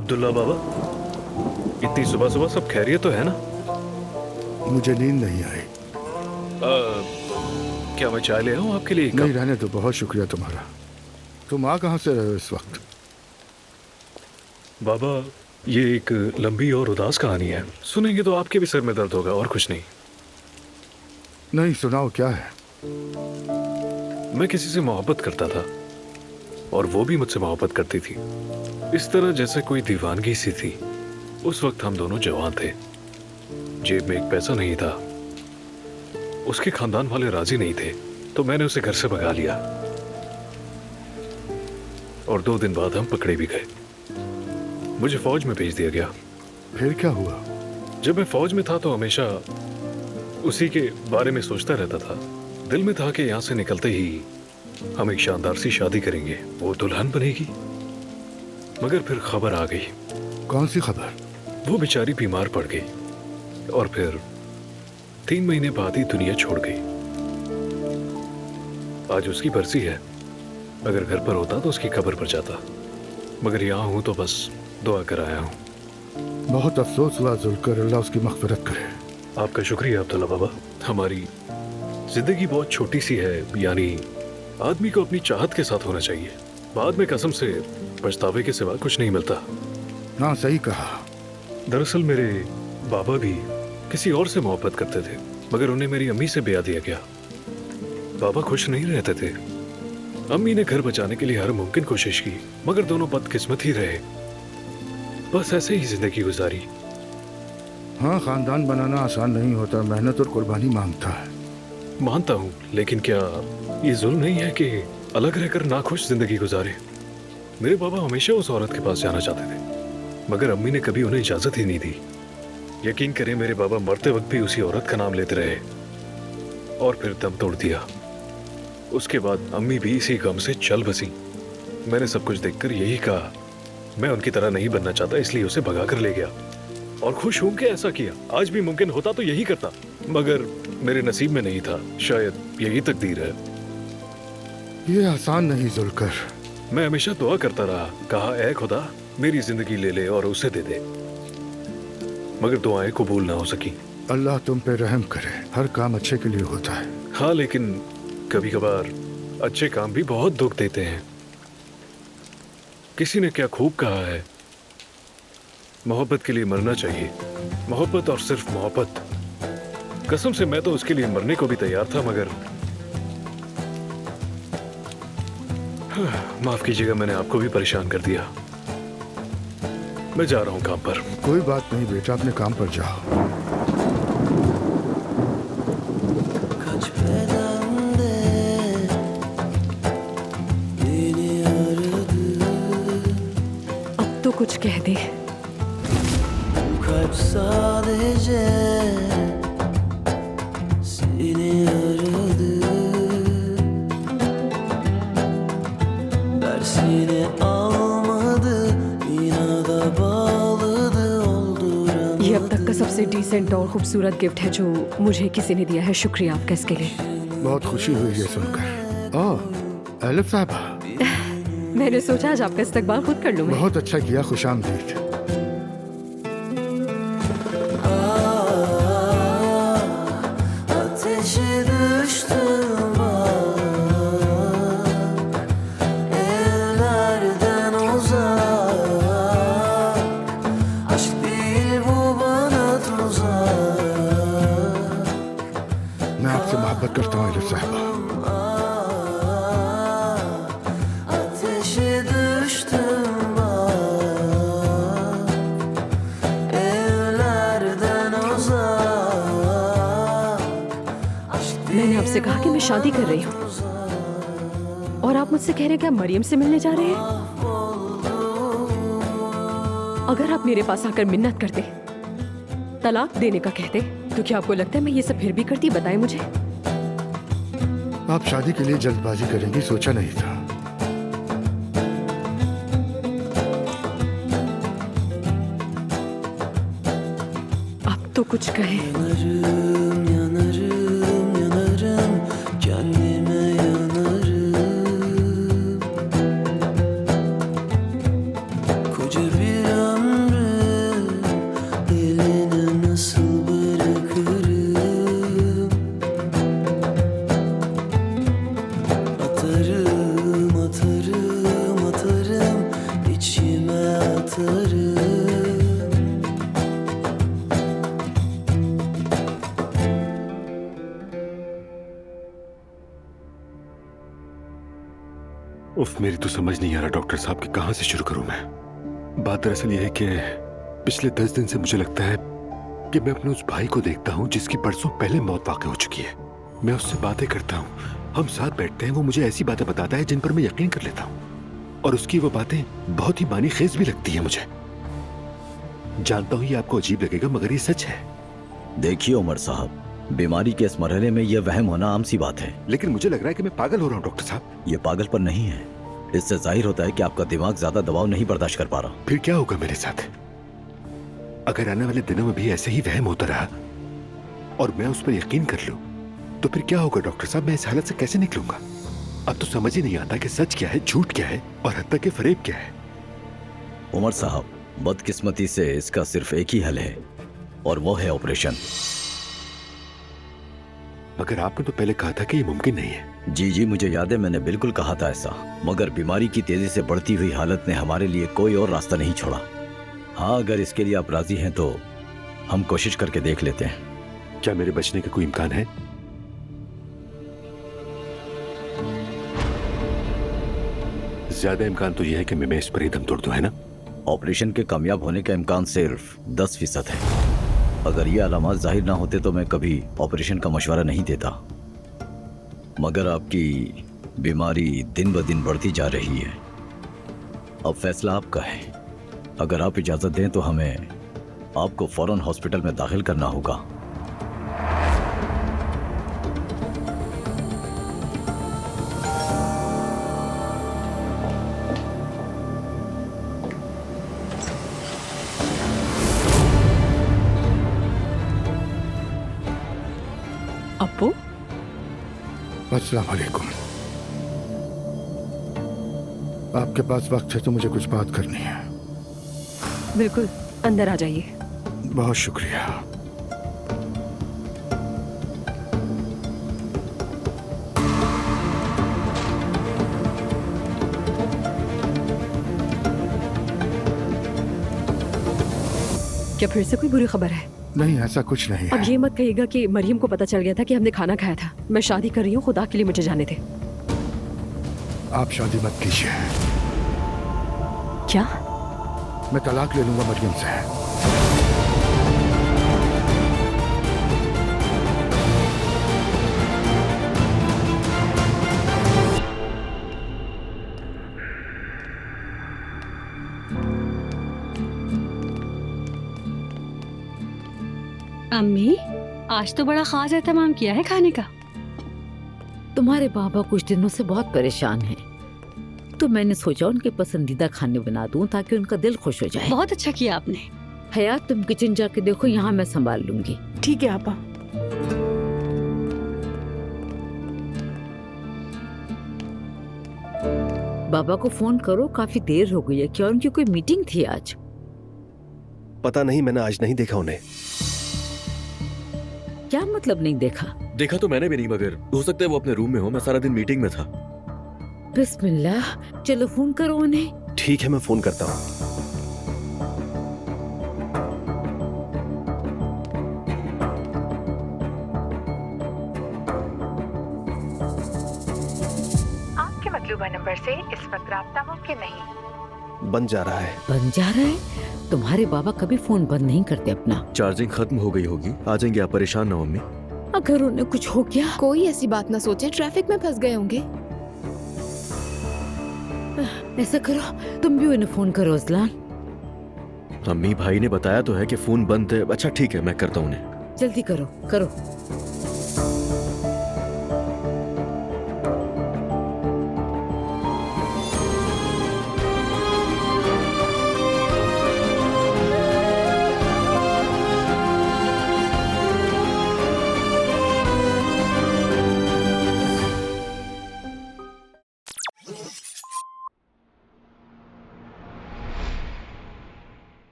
अब्दुल्ला बाबा, इतनी सुबह सुबह सब खैरियत तो है ना? मुझे नींद नहीं आई। क्या मैं चाय ले आऊं आपके लिए? नहीं, रहने दो। बहुत शुक्रिया तुम्हारा। तुम आ कहाँ से रहे हो इस वक्त? बाबा, ये एक लंबी और उदास कहानी है। सुनेंगे तो आपके भी सिर में दर्द होगा, और कुछ नहीं। नहीं, सुनाओ, क्या है? मैं किसी से मोहब्बत करता था और वो भी मुझसे मोहब्बत करती थी। इस तरह जैसे कोई दीवानगी सी थी। उस वक्त हम दोनों जवान थे, जेब में एक पैसा नहीं था। उसके खानदान वाले राजी नहीं थे, तो मैंने उसे घर से भगा लिया और 2 दिन बाद हम पकड़े भी गए। मुझे फौज में भेज दिया गया। फिर क्या हुआ? जब मैं फौज में था तो हमेशा उसी के बारे में सोचता रहता था। दिल में था कि यहाँ से निकलते ही हम एक शानदार सी शादी करेंगे, वो दुल्हन बनेगी। मगर फिर खबर आ गई। कौन सी खबर? वो बेचारी बीमार पड़ गई और फिर 3 महीने बाद ही दुनिया छोड़ गई। आज उसकी बरसी है। अगर घर पर होता तो उसकी कब्र पर जाता, मगर यहाँ हूं तो बस दुआ कर आया हूँ। बहुत अफसोस हुआ जुल्कर, अल्लाह उसकी मग़फ़िरत करे। आपका शुक्रिया अब्दुल्ला बाबा। हमारी जिंदगी बहुत छोटी सी है, यानी आदमी को अपनी चाहत के साथ होना चाहिए। बाद में कसम से पछतावे के सिवा कुछ नहीं मिलता। हाँ, सही कहा। दरअसल मेरे बाबा भी किसी और से मोहब्बत करते थे, मगर उन्हें मेरी अम्मी से ब्याह दिया गया। बाबा खुश नहीं रहते थे। अम्मी ने घर बचाने के लिए हर मुमकिन कोशिश की, मगर दोनों बदकिस्मत ही रहे। बस ऐसे ही जिंदगी गुजारी। हाँ, खानदान बनाना आसान नहीं होता, मेहनत और कुर्बानी मांगता है। मानता हूँ, लेकिन क्या ये जुल्म नहीं है कि अलग रहकर नाखुश जिंदगी गुजारे? मेरे बाबा हमेशा उस औरत के पास जाना चाहते थे, मगर अम्मी ने कभी उन्हें इजाजत ही नहीं दी। यकीन करें, मेरे बाबा मरते वक्त भी उसी औरत का नाम लेते रहे और फिर दम तोड़ दिया। उसके बाद अम्मी भी इसी गम से चल बसी। मैंने सब कुछ देखकर यही कहा, मैं उनकी तरह नहीं बनना चाहता, इसलिए उसे भगा कर ले गया और खुश हूं कि ऐसा किया। आज भी मुमकिन होता तो यही करता, मगर मेरे नसीब में नहीं था। शायद यही तकदीर है। ये आसान नहीं जुल्कर। मैं हमेशा दुआ करता रहा, कहा ऐ खुदा मेरी जिंदगी ले ले और उसे दे दे, मगर दुआएं कबूल ना हो सकी। अल्लाह तुम पे रहम करे। हर काम अच्छे के लिए होता है। हाँ, लेकिन कभी कभार अच्छे काम भी बहुत दुख देते हैं। किसी ने क्या खूब कहा है, मोहब्बत के लिए मरना चाहिए। मोहब्बत और सिर्फ मोहब्बत। कसम से मैं तो उसके लिए मरने को भी तैयार था, मगर माफ कीजिएगा, मैंने आपको भी परेशान कर दिया। मैं जा रहा हूं काम पर। कोई बात नहीं बेटा, अपने काम पर जाओ। अब तो कुछ कह दे। sadece seni aradı, dersini almadı, inada bağladı, olduramadı. ये अब तक का सबसे डिसेंट और खूबसूरत गिफ्ट है जो मुझे किसी ने दिया है। शुक्रिया आपका इसके लिए। बहुत खुशी हुई ये सुनकर। ओह एलिफ साहबा, मैंने सोचा आज आपका इस्तकबाल खुद कर लूं मैं। बहुत अच्छा किया, खुशामदीद। Ateşe düştüm bak, ellerden uzak, aşk değil bu bana tuzak. मैं आपसे मोहब्बत करता हूँ मेरे साहबा। Ateşe düştüm bak, evlerden uzak. मैंने आपसे कहा कि मैं शादी कर रही हूँ और आप मुझसे कह रहे हैं कि आप मरियम से मिलने जा रहे हैं। अगर आप मेरे पास आकर मिन्नत करते, तलाक देने का कहते, तो क्या आपको लगता है मैं ये सब फिर भी करती? बताएं मुझे। आप शादी के लिए जल्दबाजी करेंगी सोचा नहीं था। आप तो कुछ कहें। Yanarım, yanarım, yanarım, kendime yanarım. Koca bir ömrü eline nasıl bırakırım? Atarım, atarım, atarım, içime atarım. उफ, मेरी तो समझ नहीं आ रहा डॉक्टर साहब कि कहाँ से शुरू करूं मैं। बात दरअसल यह है कि पिछले 10 दिन से मुझे लगता है कि मैं अपने उस भाई को देखता हूँ जिसकी परसों पहले मौत वाक़ई हो चुकी है। मैं उससे बातें करता हूँ, हम साथ बैठते हैं, वो मुझे ऐसी बातें बताता है जिन पर मैं यकीन कर लेता हूँ और उसकी वो बातें बहुत ही मानी खेज भी लगती है मुझे। जानता हूँ ये आपको अजीब लगेगा मगर ये सच है। देखिए उमर साहब, बीमारी के इस मरहले में यह वहम होना आम सी बात है। लेकिन मुझे लग रहा है कि मैं पागल हो रहा हूँ डॉक्टर साहब। ये पागलपन नहीं है, इससे जाहिर होता है कि आपका दिमाग ज्यादा दबाव नहीं बर्दाश्त कर पा रहा। फिर क्या होगा मेरे साथ? अगर आने वाले दिनों में भी ऐसे ही वहम होता रहा और मैं उस पर यकीन कर लूं, तो फिर क्या होगा डॉक्टर साहब? मैं इस हालत से कैसे निकलूंगा? अब तो समझ ही नहीं आता कि सच क्या है, झूठ क्या है और हत्या के फरेब क्या है। उमर साहब, बदकिस्मती से इसका सिर्फ एक ही हल है और वो है ऑपरेशन। मगर आपने तो पहले कहा था कि ये मुमकिन नहीं है। जी, मुझे याद है, मैंने बिल्कुल कहा था ऐसा, मगर बीमारी की तेजी से बढ़ती हुई हालत ने हमारे लिए कोई और रास्ता नहीं छोड़ा। हाँ, अगर इसके लिए आप राजी हैं तो हम कोशिश करके देख लेते हैं। क्या मेरे बचने का कोई इम्कान है? ज्यादा इम्कान तो यह है कि मैं इस पर ही दम तोड़ दूं, है ना? ऑपरेशन के कामयाब होने का इम्कान सिर्फ 10% है। अगर ये अलामात जाहिर ना होते तो मैं कभी ऑपरेशन का मशवरा नहीं देता, मगर आपकी बीमारी दिन ब दिन बढ़ती जा रही है। अब फैसला आपका है। अगर आप इजाज़त दें तो हमें आपको फौरन हॉस्पिटल में दाखिल करना होगा। अप्पू, अस्सलाम वालेकुम। आपके पास वक्त है तो मुझे कुछ बात करनी है। बिल्कुल, अंदर आ जाइए। बहुत शुक्रिया। क्या फिर से कोई बुरी खबर है? नहीं, ऐसा कुछ नहीं अब है। ये मत कहिएगा कि मरियम को पता चल गया था कि हमने खाना खाया था। मैं शादी कर रही हूँ, खुदा के लिए मुझे जाने दे। आप शादी मत कीजिए। क्या? मैं तलाक ले लूंगा मरियम से। अम्मी, आज तो बड़ा खास एहतमाम किया है खाने का। तुम्हारे पापा कुछ दिनों से बहुत परेशान हैं, तो मैंने सोचा उनके पसंदीदा खाने बना दूं ताकि उनका दिल खुश हो जाए। बहुत अच्छा किया आपने। हयात, तुम किचन जाके देखो, यहाँ मैं संभाल लूंगी। ठीक है आपा। बाबा को फोन करो, काफी देर हो गई है। क्या उनकी कोई मीटिंग थी आज? पता नहीं, मैंने आज नहीं देखा उन्हें। क्या मतलब नहीं देखा? देखा तो मैंने भी नहीं, मगर हो सकता है वो अपने रूम में हो। मैं सारा दिन मीटिंग में था। बिस्मिल्लाह, चलो फोन करो उन्हें। ठीक है, मैं फोन करता हूँ। मतलूबा नंबर से इस वक्त राब्ता मुमकिन नहीं। बन जा रहा है। बन जा रहा है? तुम्हारे बाबा कभी फोन बंद नहीं करते अपना। चार्जिंग खत्म हो गई होगी, आ जाएंगे आप, परेशान ना हो मम्मी। अगर उन्हें कुछ हो गया? कोई ऐसी बात ना सोचे, ट्रैफिक में फंस गए होंगे। ऐसा करो, तुम भी उन्हें फोन करो अजलान। अम्मी भाई ने बताया तो है कि फोन बंद है। अच्छा ठीक है, मैं करता हूँ उन्हें। जल्दी करो करो।